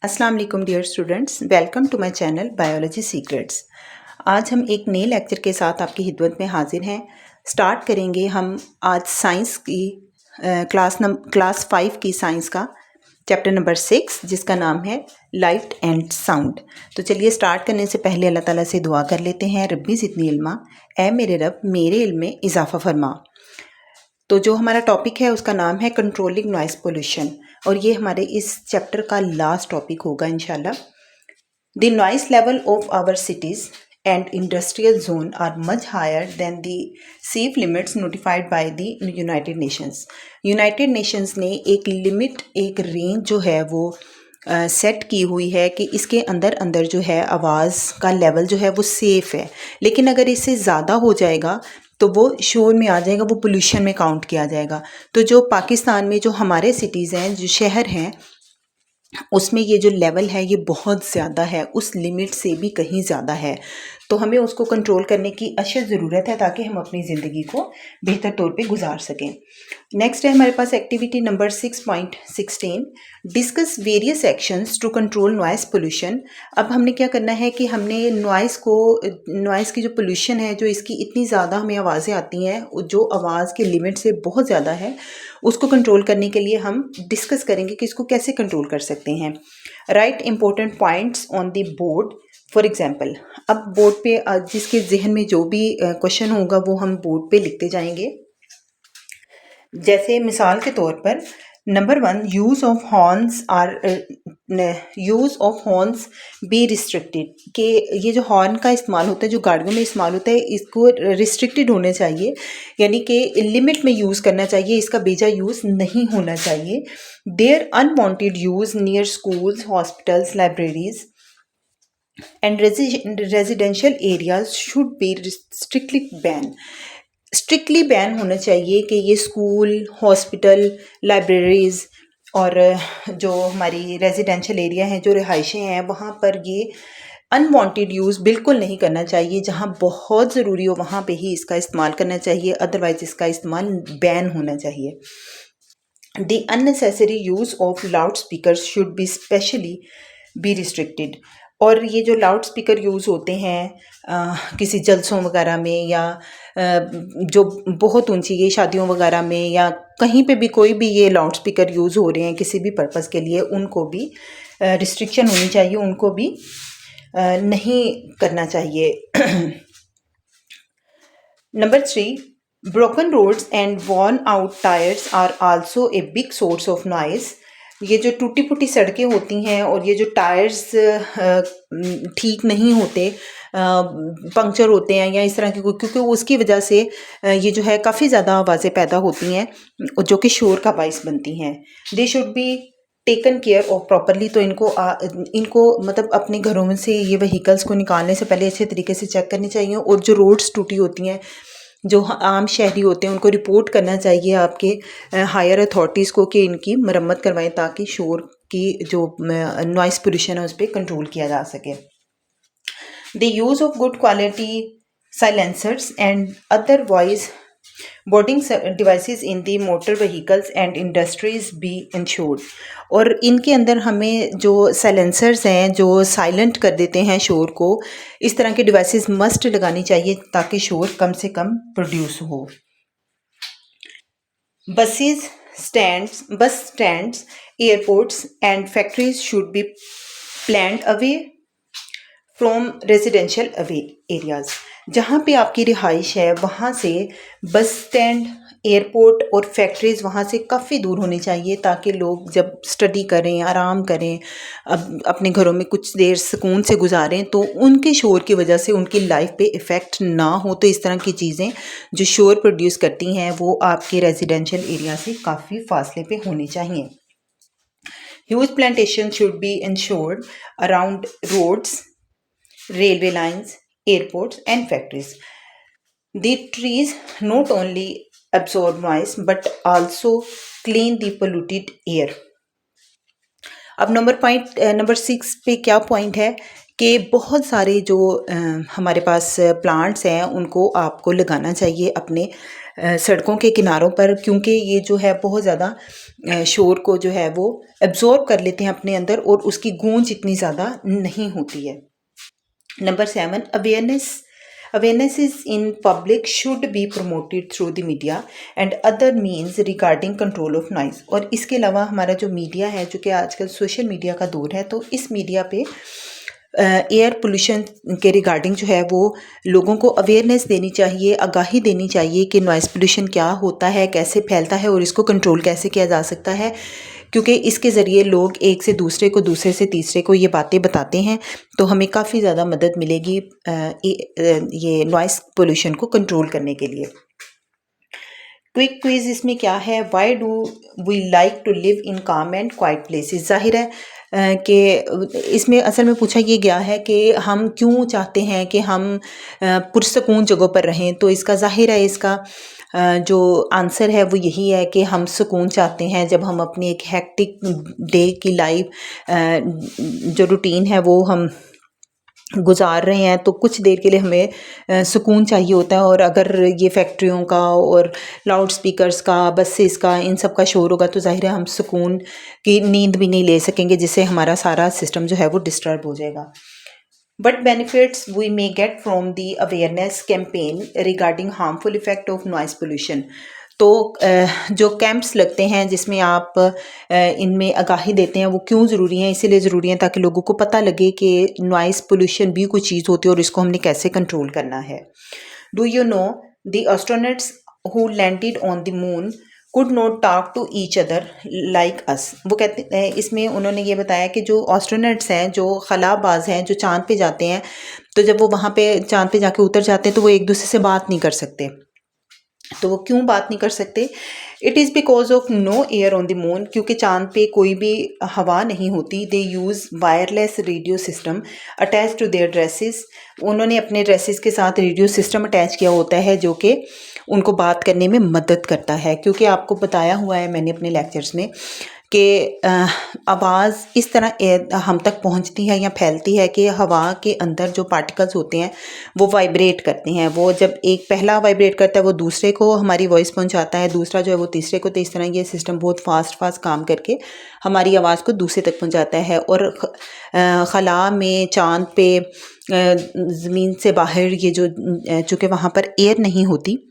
अस्सलाम वालेकुम dear students, welcome to my channel biology secrets. आज हम एक नए लेक्चर के साथ आपकी खिदमत में हाजिर हैं। स्टार्ट करेंगे हम आज साइंस की क्लास 5 की साइंस का चैप्टर नंबर 6 जिसका नाम है लाइट एंड साउंड। तो चलिए स्टार्ट करने से पहले अल्लाह ताला से दुआ कर लेते हैं। रब्बी ज़िदनी इल्मा, ऐ मेरे रब मेरे इल्म में इजाफ़ा फरमा। तो जो हमारा टॉपिक है उसका नाम है कंट्रोलिंग नॉइस पोल्यूशन और ये हमारे इस चैप्टर का लास्ट टॉपिक होगा इंशाल्लाह। The noise level of our cities and industrial zone are much higher than the safe limits notified by the United Nations. United Nations ने एक लिमिट, एक रेंज जो है वो सेट की हुई है कि इसके अंदर अंदर जो है आवाज़ का लेवल जो है वो सेफ़ है, लेकिन अगर इससे ज़्यादा हो जाएगा तो वो शोर में आ जाएगा, वो पोल्यूशन में काउंट किया जाएगा। तो जो पाकिस्तान में जो हमारे सिटीज़ हैं, जो शहर हैं, उसमें ये जो लेवल है ये बहुत ज़्यादा है, उस लिमिट से भी कहीं ज़्यादा है। तो हमें उसको कंट्रोल करने की अशद ज़रूरत है ताकि हम अपनी ज़िंदगी को बेहतर तौर पे गुजार सकें। नेक्स्ट है हमारे पास activity number 6.16, discuss various actions to control noise pollution. अब हमने क्या करना है कि हमने नॉइस की जो पोल्यूशन है, जो इसकी इतनी ज़्यादा हमें आवाज़ें आती हैं, जो आवाज़ के लिमिट से बहुत ज़्यादा है, उसको कंट्रोल करने के लिए हम डिस्कस करेंगे कि इसको कैसे कंट्रोल कर सकते हैं। Right important points on the board. For example, अब बोर्ड पे जिसके जहन में जो भी क्वेश्चन होगा वो हम बोर्ड पे लिखते जाएंगे। जैसे मिसाल के तौर पर number 1, use of horns be restricted, कि ये जो हॉर्न का इस्तेमाल होता है, जो गाड़ियों में इस्तेमाल होता है, इसको रिस्ट्रिक्टेड होने चाहिए, यानी कि लिमिट में यूज़ करना चाहिए, इसका बेजा यूज़ नहीं होना चाहिए। There unwanted use near schools, hospitals, libraries and residential areas should be strictly ban होना चाहिए कि ये स्कूल, हॉस्पिटल, लाइब्रेरीज़ और जो हमारी रेजिडेंशियल एरिया हैं, जो रिहाइशें हैं, वहाँ पर ये अनवांटेड यूज़ बिल्कुल नहीं करना चाहिए। जहाँ बहुत ज़रूरी हो वहाँ पे ही इसका इस्तेमाल करना चाहिए, अदरवाइज़ इसका इस्तेमाल बैन होना चाहिए। The unnecessary use of loud speakers should be specially be restricted. और ये जो लाउड स्पीकर यूज़ होते हैं किसी जलसों वगैरह में, या जो बहुत ऊंची ये शादियों वगैरह में, या कहीं पे भी कोई भी ये लाउड स्पीकर यूज़ हो रहे हैं किसी भी पर्पज़ के लिए, उनको भी रिस्ट्रिक्शन होनी चाहिए, उनको भी नहीं करना चाहिए। Number 3, broken roads and worn out tyres are also a big source of noise. ये जो टूटी फूटी सड़कें होती हैं और ये जो टायर्स ठीक नहीं होते, पंक्चर होते हैं या इस तरह की, क्योंकि उसकी वजह से ये जो है काफ़ी ज़्यादा आवाज़ें पैदा होती हैं जो कि शोर का बाइस बनती हैं। They should be taken care of properly. तो इनको मतलब अपने घरों में से ये व्हीकल्स को निकालने से पहले अच्छे तरीके से चेक करनी चाहिए। और जो रोड्स टूटी होती हैं, जो आम शहरी होते हैं, उनको रिपोर्ट करना चाहिए आपके हायर अथॉरिटीज़ को कि इनकी मरम्मत करवाएं ताकि शोर की जो नॉइस पोल्यूशन है उस पर कंट्रोल किया जा सके। The use of good quality silencers and other voice boarding devices in the motor vehicles and industries be ensured. और इनके अंदर हमें जो साइलेंसर्स हैं जो साइलेंट कर देते हैं शोर को, इस तरह के डिवाइसेस मस्ट लगानी चाहिए ताकि शोर कम से कम प्रोड्यूस हो। बस stands, airports and factories should be planned away from residential areas. जहाँ पे आपकी रिहाइश है वहाँ से बस स्टैंड, एयरपोर्ट और फैक्ट्रीज़ वहाँ से काफ़ी दूर होनी चाहिए ताकि लोग जब स्टडी करें, आराम करें, अब अपने घरों में कुछ देर सुकून से गुजारें, तो उनके शोर की वजह से उनकी लाइफ पे इफ़ेक्ट ना हो। तो इस तरह की चीज़ें जो शोर प्रोड्यूस करती हैं वो आपके रेजिडेंशियल एरिया से काफ़ी फासले पे होनी चाहिए। Huge plantation should be ensured around roads, railway lines, airports and factories. The trees not only absorb noise but also clean the polluted air. अब नंबर 6 पे क्या पॉइंट है कि बहुत सारे जो हमारे पास प्लांट्स हैं उनको आपको लगाना चाहिए अपने सड़कों के किनारों पर, क्योंकि ये जो है बहुत ज़्यादा शोर को जो है वो एब्जॉर्ब कर लेते हैं अपने अंदर और उसकी गूंज इतनी ज़्यादा नहीं होती है। Number 7, awarenesses in public should be promoted through the media and other means regarding control of noise। और इसके अलावा हमारा जो मीडिया है, जो कि आजकल सोशल मीडिया का दौर है, तो इस मीडिया पे एयर पोल्यूशन के रिगार्डिंग जो है वो लोगों को अवेयरनेस देनी चाहिए, आगाही देनी चाहिए कि नॉइज़ पोल्यूशन क्या होता है, कैसे फैलता है और इसको कंट्रोल कैसे किया जा सकता है, क्योंकि इसके ज़रिए लोग एक से दूसरे को, दूसरे से तीसरे को ये बातें बताते हैं, तो हमें काफ़ी ज़्यादा मदद मिलेगी ये नॉइज़ पोल्यूशन को कंट्रोल करने के लिए। क्विक क्विज इसमें क्या है, why do we like to live in calm and quite places. जाहिर है कि इसमें असल में पूछा ये गया है कि हम क्यों चाहते हैं कि हम पुरसकून जगहों पर रहें, तो इसका जाहिर है इसका जो आंसर है वो यही है कि हम सुकून चाहते हैं। जब हम अपनी एक हेक्टिक डे की लाइफ जो रूटीन है वो हम गुजार रहे हैं, तो कुछ देर के लिए हमें सुकून चाहिए होता है, और अगर ये फैक्ट्रियों का और लाउड स्पीकर्स का, बसेस का, इन सब का शोर होगा तो जाहिर है हम सुकून की नींद भी नहीं ले सकेंगे, जिससे हमारा सारा सिस्टम जो है वो डिस्टर्ब हो जाएगा। What benefits we may get from the awareness campaign regarding harmful effect of noise pollution। तो जो कैंप्स लगते हैं जिसमें आप इनमें आगाही देते हैं, वो क्यों ज़रूरी हैं? इसीलिए ज़रूरी हैं ताकि लोगों को पता लगे कि नॉइज़ पोल्यूशन भी कोई चीज़ होती है और इसको हमने कैसे कंट्रोल करना है। Do you know the astronauts who landed on the moon could not talk to each other like us. वो कहते हैं, इसमें उन्होंने ये बताया कि जो एस्ट्रोनॉट्स हैं, जो खलाबाज हैं, जो चाँद पे जाते हैं, तो जब वो वहाँ पे चाँद पे जाके उतर जाते हैं तो वो एक दूसरे से बात नहीं कर सकते। तो वो क्यों बात नहीं कर सकते? It is because of no air on the moon, क्योंकि चाँद पे कोई भी हवा नहीं होती। They use wireless radio system attach to their dresses. उन्होंने अपने ड्रेसेस के साथ रेडियो सिस्टम अटैच किया होता है जो कि उनको बात करने में मदद करता है, क्योंकि आपको बताया हुआ है मैंने अपने लेक्चर्स में कि आवाज़ इस तरह हम तक पहुंचती है या फैलती है कि हवा के अंदर जो पार्टिकल्स होते हैं वो वाइब्रेट करते हैं। वो जब एक पहला वाइब्रेट करता है वो दूसरे को हमारी वॉइस पहुंचाता है, दूसरा जो है वो तीसरे को, तो इस तरह ये सिस्टम बहुत फास्ट काम करके हमारी आवाज़ को दूसरे तक पहुंचाता है। और खला में, चाँद पे, ज़मीन से बाहर ये जो चूँकि वहाँ पर एयर नहीं होती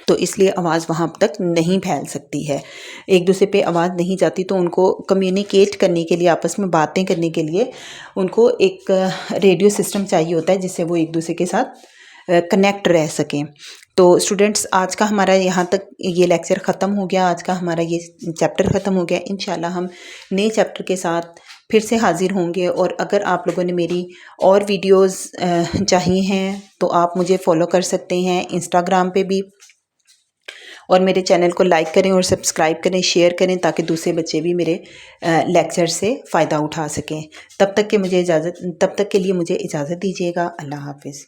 तो इसलिए आवाज़ वहाँ तक नहीं फैल सकती है, एक दूसरे पे आवाज़ नहीं जाती, तो उनको कम्युनिकेट करने के लिए, आपस में बातें करने के लिए उनको एक रेडियो सिस्टम चाहिए होता है जिससे वो एक दूसरे के साथ कनेक्ट रह सकें। तो स्टूडेंट्स, आज का हमारा यहाँ तक ये लेक्चर ख़त्म हो गया, आज का हमारा ये चैप्टर ख़त्म हो गया। इंशाल्लाह हम नए चैप्टर के साथ फिर से हाज़िर होंगे। और अगर आप लोगों ने मेरी और वीडियोज़ चाहिए हैं तो आप मुझे फ़ॉलो कर सकते हैं इंस्टाग्राम पे भी, और मेरे चैनल को लाइक करें और सब्सक्राइब करें, शेयर करें, ताकि दूसरे बच्चे भी मेरे लेक्चर से फ़ायदा उठा सकें। तब तक के लिए मुझे इजाज़त दीजिएगा। अल्लाह हाफ़िज़।